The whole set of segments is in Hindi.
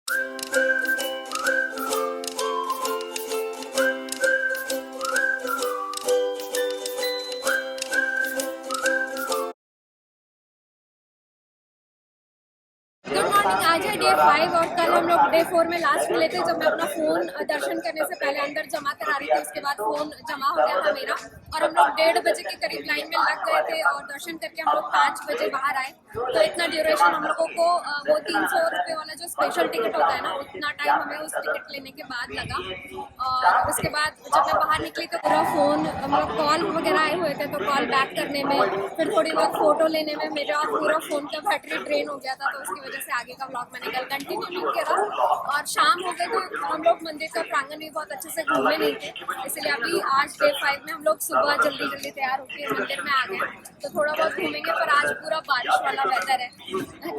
Good morning. आज है डे 5 और कल हम लोग डे 4 में लास्ट मिले थे, जब मैं अपना फ़ोन दर्शन करने से पहले अंदर जमा करा रही थी। उसके बाद फ़ोन जमा हो गया था मेरा और हम लोग 1:30 बजे के करीब लाइन में लग गए थे और दर्शन करके हम लोग 5 बजे बाहर आए। तो इतना ड्यूरेशन हम लोगों को वो 300 रुपये वाला जो स्पेशल टिकट होता है ना, उतना टाइम हमें उस टिकट लेने के बाद लगा। और उसके बाद जब मैं बाहर निकली तो पूरा फ़ोन, हम लोग कॉल वगैरह आए हुए थे तो कॉल बैक करने में, फिर थोड़ी बहुत फ़ोटो लेने में मेरा पूरा फ़ोन का बैटरी ड्रेन हो गया था। तो उसकी वजह से आगे का व्लॉग मैंने कल कंटिन्यू नहीं करा। और शाम हो गए तो हम लोग मंदिर का प्रांगण भी बहुत अच्छे से घूमे नहीं थे, इसलिए अभी आज डे 5 में हम लोग सुबह जल्दी जल्दी तैयार होकर मंदिर में आ गए। तो थोड़ा बहुत घूमेंगे, पर आज पूरा बारिश वाला वेदर है,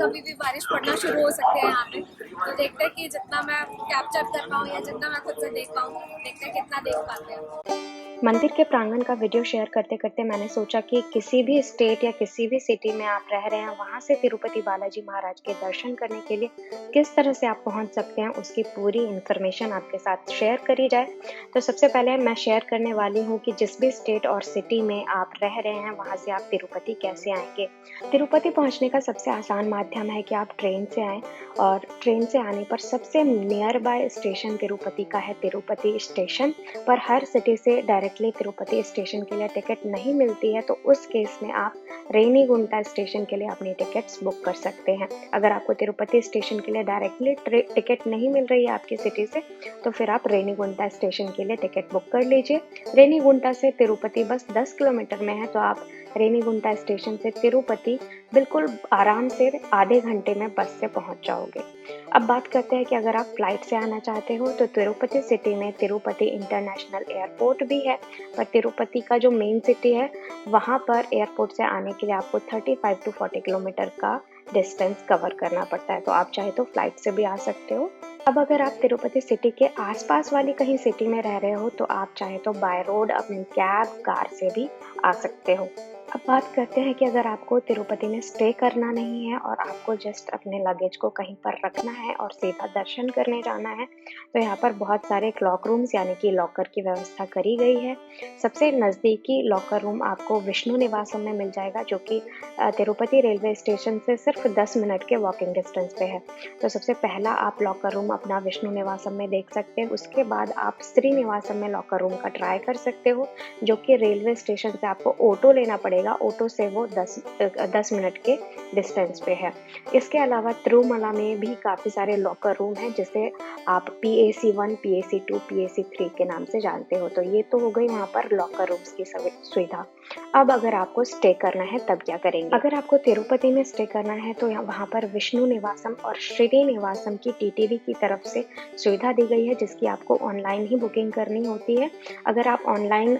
कभी भी बारिश पड़ना शुरू हो सकती है यहाँ पे। तो देखते हैं कि जितना मैं कैप्चर कर पाऊँ या जितना मैं खुद से देख पाऊँ, देखते हैं कितना देख पाते हैं। मंदिर के प्रांगण का वीडियो शेयर करते करते मैंने सोचा कि किसी भी स्टेट या किसी भी सिटी में आप रह रहे हैं, वहाँ से तिरुपति बालाजी महाराज के दर्शन करने के लिए किस तरह से आप पहुँच सकते हैं, उसकी पूरी इन्फॉर्मेशन आपके साथ शेयर करी जाए। तो सबसे पहले मैं शेयर करने वाली हूँ कि जिस भी स्टेट और सिटी में आप रह रहे हैं, वहाँ से आप तिरुपति कैसे आएंगे। तिरुपति पहुँचने का सबसे आसान माध्यम है कि आप ट्रेन से आएँ, और ट्रेन से आने पर सबसे नियर बाय स्टेशन तिरुपति का है तिरुपति स्टेशन। पर हर सिटी से डायरेक्टली तिरुपति स्टेशन के लिए टिकट नहीं मिलती है, तो उस केस में आप रेनीगुंटा स्टेशन के लिए अपनी टिकट्स बुक कर सकते हैं। अगर आपको तिरुपति स्टेशन के लिए डायरेक्टली टिकट नहीं मिल रही है आपकी सिटी से, तो फिर आप रेनीगुंटा स्टेशन के लिए टिकट बुक कर लीजिए। रेनीगुंटा से तिरुपति बस 10 किलोमीटर में है, तो आप रेनीगुंटा स्टेशन से तिरुपति बिल्कुल आराम से आधे घंटे में बस से पहुंच जाओगे। अब बात करते हैं कि अगर आप फ्लाइट से आना चाहते हो, तो तिरुपति सिटी में तिरुपति इंटरनेशनल एयरपोर्ट भी है, पर तिरुपति का जो मेन सिटी है वहाँ पर एयरपोर्ट से आने के लिए आपको 35 to 40 किलोमीटर का डिस्टेंस कवर करना पड़ता है। तो आप चाहे तो फ्लाइट से भी आ सकते हो। अब अगर आप तिरुपति सिटी के आसपास वाली कहीं सिटी में रह रहे हो, तो आप चाहे तो बाय रोड अपनी कैब कार से भी आ सकते हो। अब बात करते हैं कि अगर आपको तिरुपति में स्टे करना नहीं है और आपको जस्ट अपने लगेज को कहीं पर रखना है और सीधा दर्शन करने जाना है, तो यहाँ पर बहुत सारे क्लॉक रूम्स यानी कि लॉकर की व्यवस्था करी गई है। सबसे नज़दीकी लॉकर रूम आपको विष्णु निवासम में मिल जाएगा, जो कि तिरुपति रेलवे स्टेशन से सिर्फ 10 मिनट के वॉकिंग डिस्टेंस पे है। तो सबसे पहला आप लॉकर रूम अपना विष्णु निवासम में देख सकते हैं। उसके बाद आप श्रीनिवासम में लॉकर रूम का ट्राई कर सकते हो, जो कि रेलवे स्टेशन से आपको ऑटो लेना पड़ेगा। ऑटो से वो 10 मिनट के डिस्टेंस पे है। इसके अलावा तिरुमला में भी काफ़ी सारे लॉकर रूम हैं, जिसे आप PAC 1, PAC 2, PAC 3 के नाम से जानते हो। तो ये तो हो गई वहाँ पर लॉकर रूम्स की सुविधा। अब अगर आपको स्टे करना है तब क्या करेंगे। अगर आपको तिरुपति में स्टे करना है, तो वहाँ पर विष्णु निवासम और श्रीनिवासम की TTD की तरफ से सुविधा दी गई है, जिसकी आपको ऑनलाइन ही बुकिंग करनी होती है। अगर आप ऑनलाइन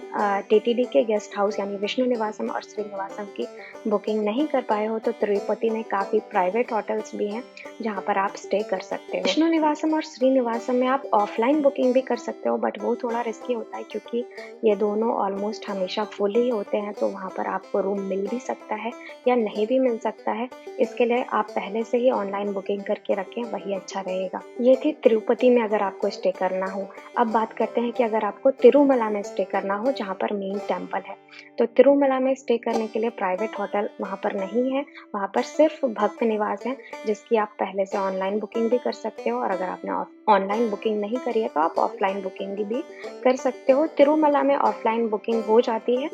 TTD के गेस्ट हाउस यानी विष्णु निवासम और श्रीनिवासम की बुकिंग नहीं कर पाए हो, तो तिरुपति में काफ़ी प्राइवेट होटल्स भी हैं जहाँ पर आप स्टे कर सकते हो। विष्णु निवासम और श्रीनिवासम में आप ऑफलाइन बुकिंग भी कर सकते हो, बट वो थोड़ा रिस्की होता है, क्योंकि ये दोनों ऑलमोस्ट हमेशा फुल ही होते हैं। तो वहाँ पर आपको रूम मिल भी सकता है या नहीं भी मिल सकता है। इसके लिए आप पहले से ही ऑनलाइन बुकिंग करके रखें, वही अच्छा रहेगा। ये थी तिरुपति में अगर आपको स्टे करना हो। अब बात करते हैं कि अगर आपको तिरुमला में स्टे करना हो, जहाँ पर मेन टेम्पल है, तो तिरुमला में स्टे करने के लिए प्राइवेट होटल वहाँ पर नहीं है। वहाँ पर सिर्फ भक्त निवास है, जिसकी आप पहले से ऑनलाइन बुकिंग भी कर सकते हो, और अगर आपने ऑनलाइन बुकिंग नहीं करी है तो आप ऑफलाइन बुकिंग भी कर सकते हो। तिरुमला में ऑफलाइन बुकिंग हो जाती है।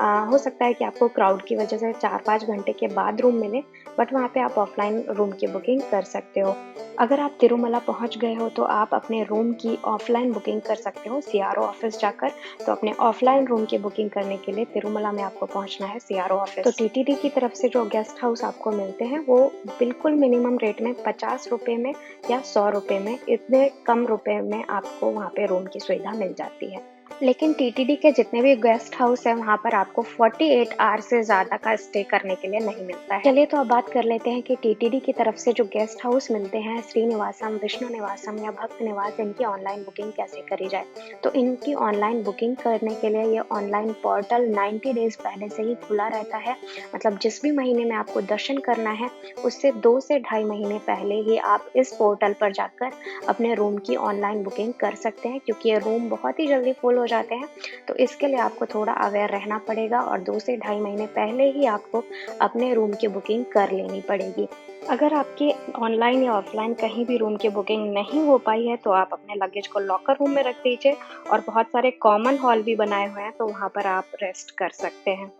हो सकता है कि आपको क्राउड की वजह से 4-5 घंटे के बाद रूम मिले, बट वहाँ पे आप ऑफलाइन रूम की बुकिंग कर सकते हो। अगर आप तिरुमला पहुँच गए हो, तो आप अपने रूम की ऑफलाइन बुकिंग कर सकते हो CRO ऑफिस जाकर। तो अपने ऑफलाइन रूम की बुकिंग करने के लिए तिरुमला में आपको पहुँचना है CRO ऑफिस। तो TTD की तरफ से जो गेस्ट हाउस आपको मिलते हैं, वो बिल्कुल मिनिमम रेट में 50 रुपये में या 100 रुपये में, इतने कम रुपए में आपको वहाँ पे रूम की सुविधा मिल जाती है। लेकिन टीटीडी के जितने भी गेस्ट हाउस हैं वहाँ पर आपको 48 आवर से ज़्यादा का स्टे करने के लिए नहीं मिलता है। चलिए तो अब बात कर लेते हैं कि टीटीडी की तरफ से जो गेस्ट हाउस मिलते हैं श्रीनिवासम, विष्णु निवासम या भक्त निवास, इनकी ऑनलाइन बुकिंग कैसे करी जाए। तो इनकी ऑनलाइन बुकिंग करने के लिए ये ऑनलाइन पोर्टल 90 डेज़ पहले से ही खुला रहता है। मतलब जिस भी महीने में आपको दर्शन करना है उससे 2 से ढाई महीने पहले ही आप इस पोर्टल पर जाकर अपने रूम की ऑनलाइन बुकिंग कर सकते हैं, क्योंकि ये रूम बहुत ही जल्दी फुल हो जाते हैं। तो इसके लिए आपको थोड़ा अवेयर रहना पड़ेगा और 2 से ढाई महीने पहले ही आपको अपने रूम की बुकिंग कर लेनी पड़ेगी। अगर आपकी ऑनलाइन या ऑफलाइन कहीं भी रूम की बुकिंग नहीं हो पाई है तो आप अपने लगेज को लॉकर रूम में रख दीजिए, और बहुत सारे कॉमन हॉल भी बनाए हुए हैं तो वहाँ पर आप रेस्ट कर सकते हैं।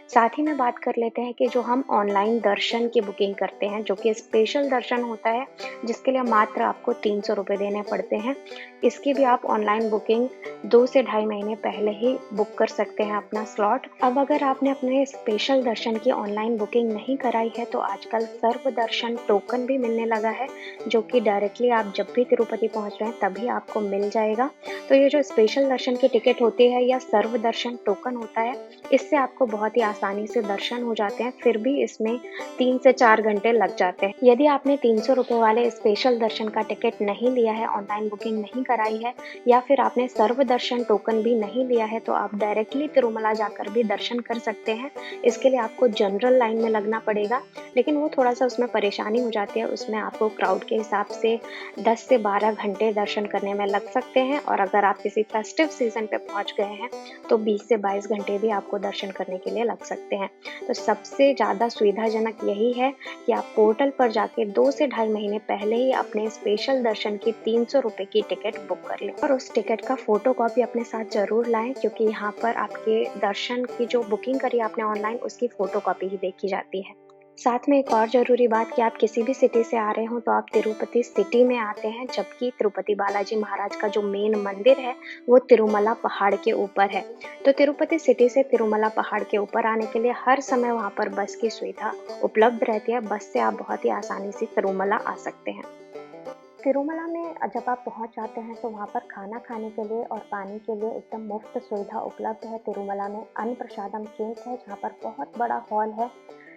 साथ ही में बात कर लेते हैं कि जो हम ऑनलाइन दर्शन की बुकिंग करते हैं, जो कि स्पेशल दर्शन होता है, जिसके लिए मात्र आपको 300 रुपये देने पड़ते हैं। इसकी भी आप ऑनलाइन बुकिंग 2 से ढाई महीने पहले ही बुक कर सकते हैं अपना स्लॉट। अब अगर आपने अपने स्पेशल दर्शन की ऑनलाइन बुकिंग नहीं कराई है तो आजकल सर्व दर्शन टोकन भी मिलने लगा है, जो कि डायरेक्टली आप जब भी तिरुपति पहुंच रहे हैं तभी आपको मिल जाएगा। तो ये जो स्पेशल दर्शन की टिकट होती है या सर्व दर्शन टोकन होता है, इससे आपको बहुत ही आसानी से दर्शन हो जाते हैं, फिर भी इसमें 3 से 4 घंटे लग जाते हैं। यदि आपने 300 रुपये वाले स्पेशल दर्शन का टिकट नहीं लिया है, ऑनलाइन बुकिंग नहीं कराई है, या फिर आपने सर्व दर्शन टोकन भी नहीं लिया है, तो आप डायरेक्टली तिरुमला जाकर भी दर्शन कर सकते हैं। इसके लिए आपको जनरल लाइन में लगना पड़ेगा, लेकिन वो थोड़ा सा उसमें परेशानी हो जाती है। उसमें आपको क्राउड के हिसाब से 10 से 12 घंटे दर्शन करने में लग सकते हैं, और अगर आप किसी फेस्टिव सीजन पे पहुंच गए हैं तो 20 से 22 घंटे भी आपको दर्शन करने के लिए लग सकते हैं। तो सबसे ज़्यादा सुविधाजनक यही है कि आप पोर्टल पर जाके 2 से ढाई महीने पहले ही अपने स्पेशल दर्शन की 300 रुपये की टिकट बुक कर लें, और उस टिकट का फोटो कॉपी अपने साथ जरूर लाएं, क्योंकि यहाँ पर आपके दर्शन की जो बुकिंग करी आपने ऑनलाइन उसकी फोटो कॉपी ही देखी जाती है। साथ में एक और ज़रूरी बात कि आप किसी भी सिटी से आ रहे हो तो आप तिरुपति सिटी में आते हैं, जबकि तिरुपति बालाजी महाराज का जो मेन मंदिर है वो तिरुमला पहाड़ के ऊपर है। तो तिरुपति सिटी से तिरुमला पहाड़ के ऊपर आने के लिए हर समय वहाँ पर बस की सुविधा उपलब्ध रहती है। बस से आप बहुत ही आसानी से तिरुमला आ सकते हैं। तिरुमला में जब आप पहुंच जाते हैं तो वहाँ पर खाना खाने के लिए और पानी के लिए एकदम मुफ्त सुविधा उपलब्ध है। तिरुमला में अन्न प्रसादम केंद्र है, जहाँ पर बहुत बड़ा हॉल है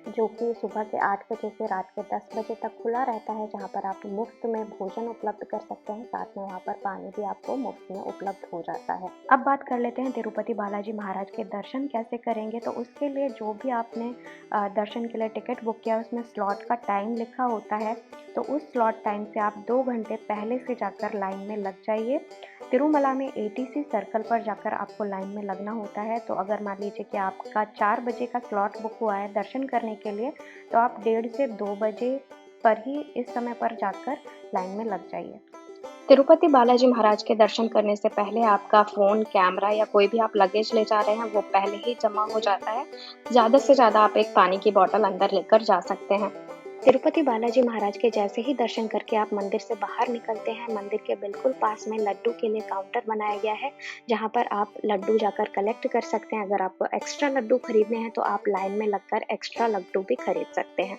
जो कि सुबह के 8 बजे से रात के 10 बजे तक खुला रहता है, जहाँ पर आप मुफ्त में भोजन उपलब्ध कर सकते हैं। साथ में वहाँ पर पानी भी आपको मुफ्त में उपलब्ध हो जाता है। अब बात कर लेते हैं तिरुपति बालाजी महाराज के दर्शन कैसे करेंगे। तो उसके लिए जो भी आपने दर्शन के लिए टिकट बुक किया उसमें स्लॉट का टाइम लिखा होता है, तो उस स्लॉट टाइम से आप 2 घंटे पहले से जाकर लाइन में लग जाइए। तिरुमला में एटीसी सर्कल पर जाकर आपको लाइन में लगना होता है। तो अगर मान लीजिए कि आपका 4 बजे का स्लॉट बुक हुआ है दर्शन करने के लिए, तो आप 1:30 से 2 बजे पर ही इस समय पर जाकर लाइन में लग जाइए। तिरुपति बालाजी महाराज के दर्शन करने से पहले आपका फ़ोन, कैमरा या कोई भी आप लगेज ले जा रहे हैं वो पहले ही जमा हो जाता है। ज़्यादा से ज़्यादा आप एक पानी की बॉटल अंदर लेकर जा सकते हैं। तिरुपति बालाजी महाराज के जैसे ही दर्शन करके आप मंदिर से बाहर निकलते हैं, मंदिर के बिल्कुल पास में लड्डू के लिए काउंटर बनाया गया है, जहां पर आप लड्डू जाकर कलेक्ट कर सकते हैं। अगर आपको एक्स्ट्रा लड्डू खरीदने हैं तो आप लाइन में लगकर एक्स्ट्रा लड्डू भी खरीद सकते हैं।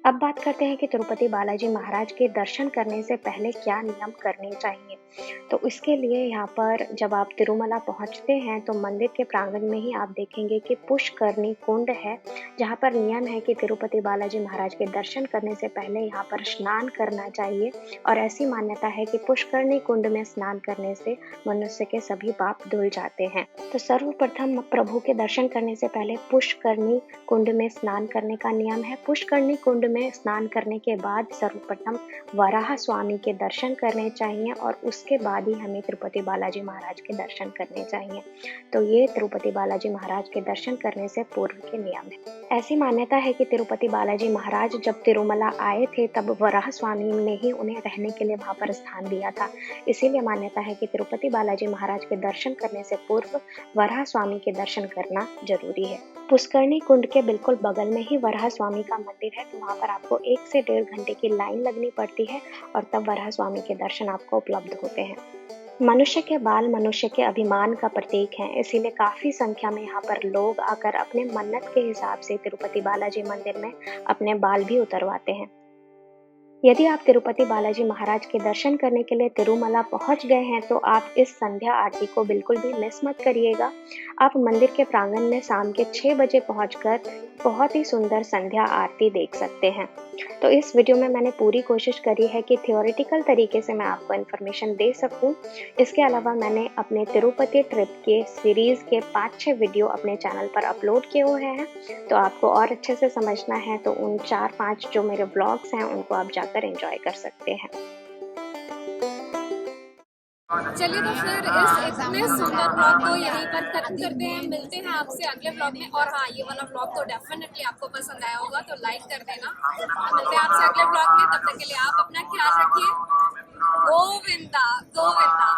अब बात करते हैं कि तिरुपति बालाजी महाराज के दर्शन करने से पहले क्या नियम करने चाहिए। तो इसके लिए यहाँ पर जब आप तिरुमला पहुँचते हैं तो मंदिर के प्रांगण में ही आप देखेंगे कि पुष्करणी कुंड है, जहाँ पर नियम है कि तिरुपति बालाजी महाराज के दर्शन करने से पहले यहाँ पर स्नान करना चाहिए। और ऐसी मान्यता है कि पुष्करणी कुंड में स्नान करने से मनुष्य के सभी पाप धुल जाते हैं। तो सर्वप्रथम प्रभु के दर्शन करने से पहले पुष्करणी कुंड में स्नान करने का नियम है। पुष्करणी कुंड में स्नान करने के बाद सर्वप्रथम वराह स्वामी के दर्शन करने चाहिए, और उसके बाद ही हमें तिरुपति बालाजी महाराज के दर्शन करने चाहिए। तो ये तिरुपति बालाजी महाराज के दर्शन करने से पूर्व के नियम है। ऐसी मान्यता है कि तिरुपति बालाजी महाराज जब तिरुमला आए थे तब वराह स्वामी ने ही उन्हें रहने के लिए वहाँ पर स्थान दिया था। इसीलिए मान्यता है कि तिरुपति बालाजी महाराज के दर्शन करने से पूर्व वराह स्वामी के दर्शन करना जरूरी है। पुष्करणी कुंड के बिल्कुल बगल में ही वराह स्वामी का मंदिर है, तो वहाँ पर आपको 1 से 1.5 घंटे की लाइन लगनी पड़ती है, और तब वराह स्वामी के दर्शन आपको उपलब्ध होते हैं। मनुष्य के बाल मनुष्य के अभिमान का प्रतीक हैं, इसीलिए काफ़ी संख्या में यहाँ पर लोग आकर अपने मन्नत के हिसाब से तिरुपति बालाजी मंदिर में अपने बाल भी उतरवाते हैं। यदि आप तिरुपति बालाजी महाराज के दर्शन करने के लिए तिरुमला पहुंच गए हैं तो आप इस संध्या आरती को बिल्कुल भी मिस मत करिएगा। आप मंदिर के प्रांगण में शाम के 6 बजे पहुंचकर बहुत ही सुंदर संध्या आरती देख सकते हैं। तो इस वीडियो में मैंने पूरी कोशिश करी है कि थियोरेटिकल तरीके से मैं आपको इन्फॉर्मेशन दे सकूं। इसके अलावा मैंने अपने तिरुपति ट्रिप के सीरीज़ के 5-6 वीडियो अपने चैनल पर अपलोड किए हुए हैं। तो आपको और अच्छे से समझना है तो उन 4-5 जो मेरे ब्लॉग्स हैं उनको आप जाकर एंजॉय कर सकते हैं। चलिए तो फिर इस इतने सुंदर ब्लॉग को यहीं पर खत्म करते हैं। मिलते हैं आपसे अगले ब्लॉग में। और हाँ, ये वाला ब्लॉग तो डेफिनेटली आपको पसंद आया होगा, तो लाइक कर देना। मिलते हैं आपसे अगले ब्लॉग में, तब तक के लिए आप अपना ख्याल रखिए। गोविंदा गोविंदा।